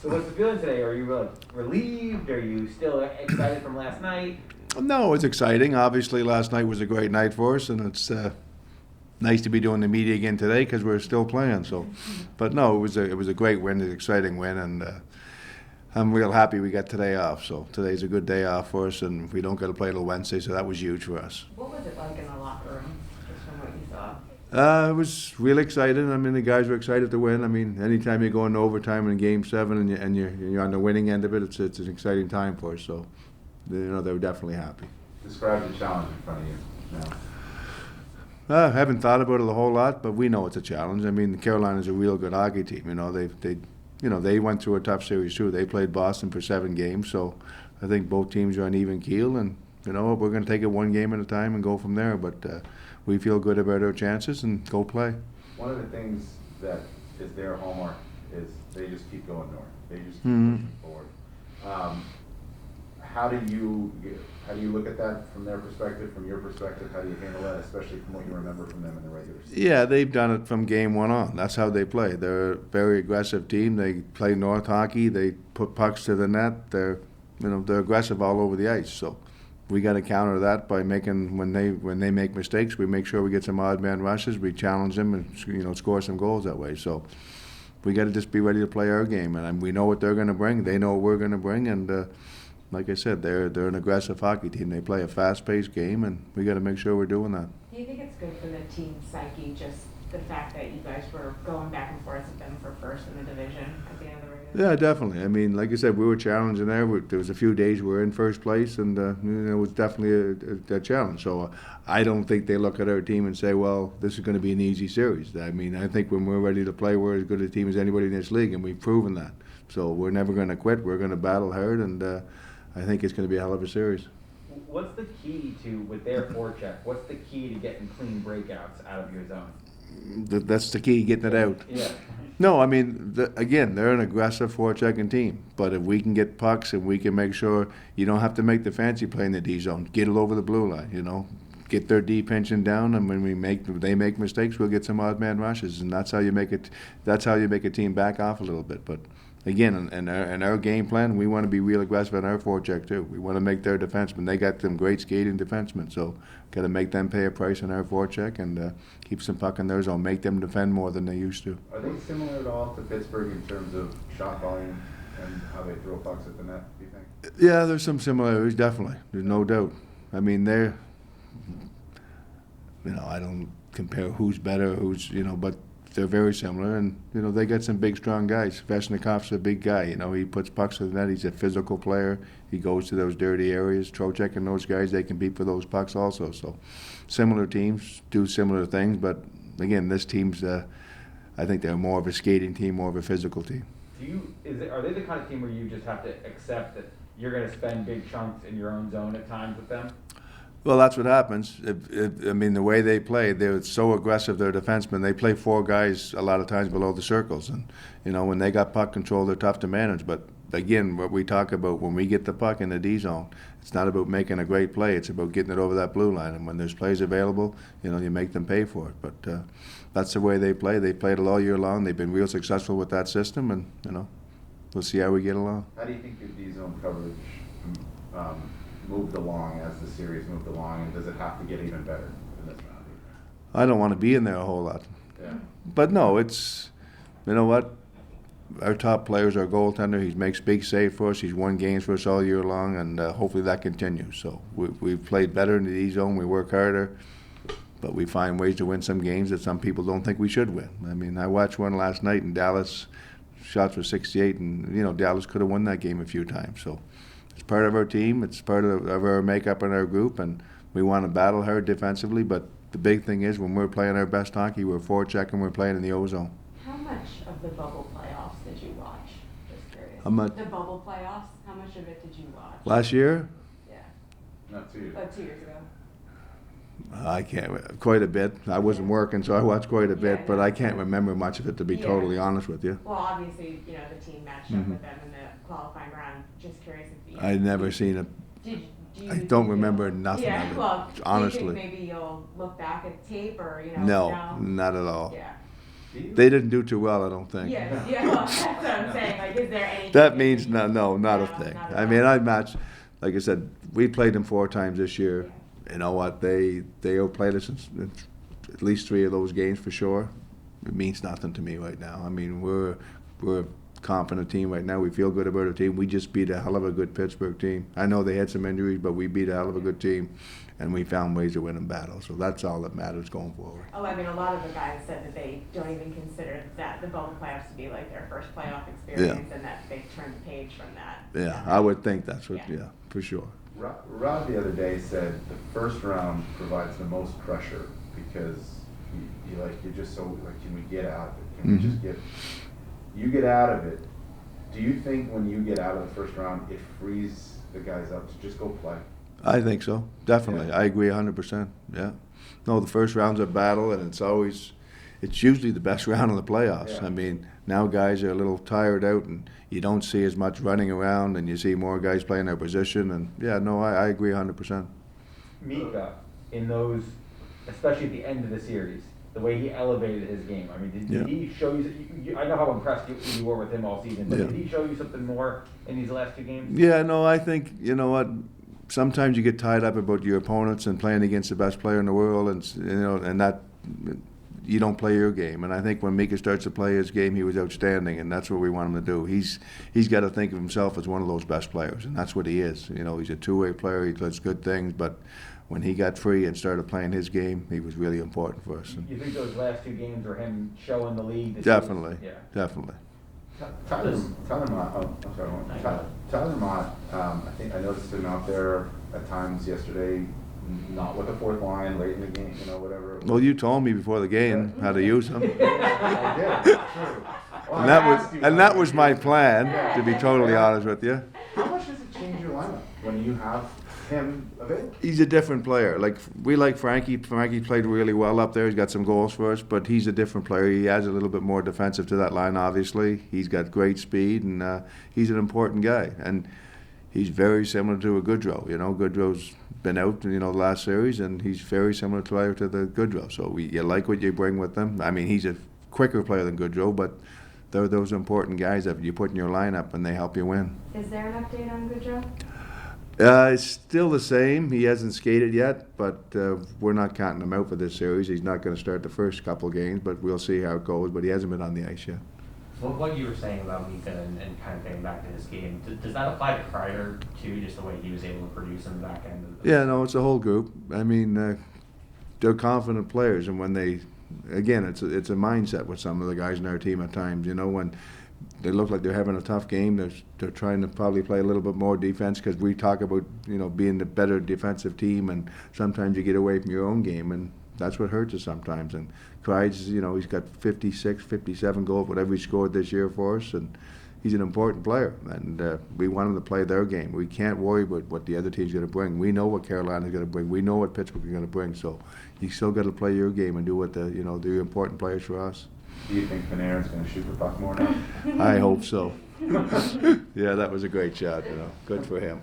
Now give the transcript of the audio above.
So what's the feeling today? Are you relieved? Are you still excited from last night? No, it's exciting. Obviously, last night was a great night for us, and it's nice to be doing the media again today because we're still playing. So, but no, it was a great win, an exciting win, and I'm real happy we got today off. So today's a good day off for us, and we don't got to play till Wednesday, so that was huge for us. What was it like in the locker room, just from what you saw? It was really exciting. I mean, the guys were excited to win. I mean, anytime you go into overtime in Game 7 and you're on the winning end of it, it's an exciting time for us. So, they were definitely happy. Describe the challenge in front of you now. I haven't thought about it a whole lot, but we know it's a challenge. I mean, Carolina's a real good hockey team. They went through a tough series too. They played Boston for 7 games, so I think both teams are on even keel. And we're going to take it one game at a time and go from there. But we feel good about our chances and go play. One of the things that is their hallmark is they just keep going north. They just keep pushing forward. How do you look at that from their perspective, from your perspective? How do you handle that, especially from what you remember from them in the regular season? Yeah, they've done it from game 1 on. That's how they play. They're a very aggressive team. They play north hockey. They put pucks to the net. They're aggressive all over the ice. So we got to counter that by making when they make mistakes, we make sure we get some odd man rushes. We challenge them and score some goals that way. So we got to just be ready to play our game, and we know what they're going to bring. They know what we're going to bring, and like I said, they're an aggressive hockey team. They play a fast-paced game, and we got to make sure we're doing that. Do you think it's good for the team psyche, just the fact that you guys were going back and forth with them for first in the division at the end of the regular? Yeah, definitely. I mean, like I said, we were challenging there. There was a few days we were in first place, and it was definitely a challenge. So I don't think they look at our team and say, well, this is going to be an easy series. I mean, I think when we're ready to play, we're as good a team as anybody in this league, and we've proven that. So we're never going to quit. We're going to battle hard, and I think it's going to be a hell of a series. What's the key with their forecheck? What's the key to getting clean breakouts out of your zone? That's the key, getting it out. Yeah. No, I mean, again, they're an aggressive forechecking team. But if we can get pucks and we can make sure you don't have to make the fancy play in the D zone, get it over the blue line, get their D pension down, and when they make mistakes, we'll get some odd man rushes, and that's how you make it. That's how you make a team back off a little bit. But again, in our game plan, we want to be real aggressive in our forecheck too. We want to make their defensemen. They got some great skating defensemen, so got to make them pay a price in our forecheck and keep some puck in their zone. Make them defend more than they used to. Are they similar at all to Pittsburgh in terms of shot volume and how they throw pucks at the net, do you think? Yeah, there's some similarities, definitely. There's no doubt. I mean, they're, I don't compare who's better, but they're very similar, and they got some big, strong guys. Vesnikov's a big guy. He puts pucks to the net. He's a physical player. He goes to those dirty areas. Trocheck and those guys, they compete for those pucks also. So, similar teams do similar things, but again, this team's. I think they're more of a skating team, more of a physical team. Are they the kind of team where you just have to accept that you're going to spend big chunks in your own zone at times with them? Well, that's what happens. The way they play, they're so aggressive, they're defensemen. They play 4 guys a lot of times below the circles. And, when they got puck control, they're tough to manage. But, again, what we talk about, when we get the puck in the D zone, it's not about making a great play. It's about getting it over that blue line. And when there's plays available, you make them pay for it. But that's the way they play. They played it all year long. They've been real successful with that system. And, we'll see how we get along. How do you think your D zone coverage moved along as the series moved along, and does it have to get even better in this round? I don't want to be in there a whole lot. Yeah. But no, it's, what? Our top player is our goaltender. He makes big saves for us. He's won games for us all year long, and hopefully that continues. So we've played better in the D zone. We work harder, but we find ways to win some games that some people don't think we should win. I mean, I watched one last night in Dallas. Shots were 68, and Dallas could have won that game a few times. So it's part of our team. It's part of our makeup in our group, and we want to battle hard defensively. But the big thing is when we're playing our best hockey, we're forechecking, we're playing in the O-zone. How much of the bubble playoffs did you watch? Just curious. How much? The bubble playoffs, how much of it did you watch? Last year? Yeah. Not 2 years. 2 years ago. I can't, quite a bit. I wasn't working, so I watched quite a bit, but I can't remember much of it, to be totally honest with you. Well, obviously, the team matched up with them in the qualifying round. Just curious if you... I'd never seen it. I don't remember nothing of it, honestly. Do you think maybe you'll look back at tape or, No, not at all. Yeah. They didn't do too well, I don't think. Yes, yeah, well, that's what I'm saying, like, is there any? That means no, not a No, thing. not at I mean, all. I matched, like I said, we played them 4 times this year. You know what? They outplayed us in at least 3 of those games for sure. It means nothing to me right now. I mean, we're a confident team right now. We feel good about our team. We just beat a hell of a good Pittsburgh team. I know they had some injuries, but we beat a hell of a good team, and we found ways to win in battle. So that's all that matters going forward. Oh, I mean, a lot of the guys said that they don't even consider that the bubble playoffs to be like their first playoff experience, and that they've turned the page from that. Yeah, I would think that's what. Yeah. Yeah, for sure. Rod the other day said the first round provides the most pressure because you're just so like, can we get out of it? Can we just get? You get out of it. Do you think when you get out of the first round, it frees the guys up to just go play? I think so, definitely. Yeah. I agree 100%. Yeah. No, the first round's a battle, and it's usually the best round of the playoffs. Yeah. I mean, now guys are a little tired out, and you don't see as much running around, and you see more guys playing their position. And yeah, no, I agree 100%. Mika, in those, especially at the end of the series, the way he elevated his game. I mean, did he show you? I know how impressed you were with him all season, but Yeah. did he show you something more in these last 2 games? Yeah, no, I think, you know what, sometimes you get tied up about your opponents and playing against the best player in the world, and that you don't play your game. And I think when Mika starts to play his game, he was outstanding, and that's what we want him to do. He's got to think of himself as one of those best players, and that's what he is. You know, he's a two-way player. He does good things, but when he got free and started playing his game, he was really important for us. You think those last 2 games were him showing the league? that he was- Definitely, Yeah. definitely. Tyler Mott, I'm sorry, Tyler Mott, I noticed him out there at times yesterday, not with the 4th line, late in the game, whatever. Well, you told me before the game how to use him. I did, true. Well, And I asked you that about was it. my plan, Yeah. to be totally honest with you. How much does it change your lineup when you have him available? He's a different player. Like, we like Frankie. Frankie played really well up there. He's got some goals for us, but he's a different player. He adds a little bit more defensive to that line, obviously. He's got great speed, and he's an important guy. And he's very similar to a Goodrow. Goodrow's been out, the last series, and he's very similar to the Goodrow. So you like what you bring with them. I mean, he's a quicker player than Goodrow, but they're those important guys that you put in your lineup, and they help you win. Is there an update on Goodrow? It's still the same. He hasn't skated yet, but we're not counting him out for this series. He's not going to start the first couple games, but we'll see how it goes. But he hasn't been on the ice yet. Well, what you were saying about Mika and kind of getting back to his game, does that apply to Kreider too, just the way he was able to produce in the back end of the Yeah, no, it's a whole group. I mean, they're confident players, and when again, it's a mindset with some of the guys in our team at times. When they look like they're having a tough game, they're trying to probably play a little bit more defense, because we talk about being the better defensive team, and sometimes you get away from your own game, and that's what hurts us sometimes. And Kreider's, he's got 56, 57 goals, whatever he scored this year for us, and he's an important player, and we want him to play their game. We can't worry about what the other team's going to bring. We know what Carolina's going to bring. We know what Pittsburgh's going to bring. So you still got to play your game and do what the important players for us. Do you think Panarin's going to shoot the puck more now? I hope so. Yeah, that was a great shot. Good for him.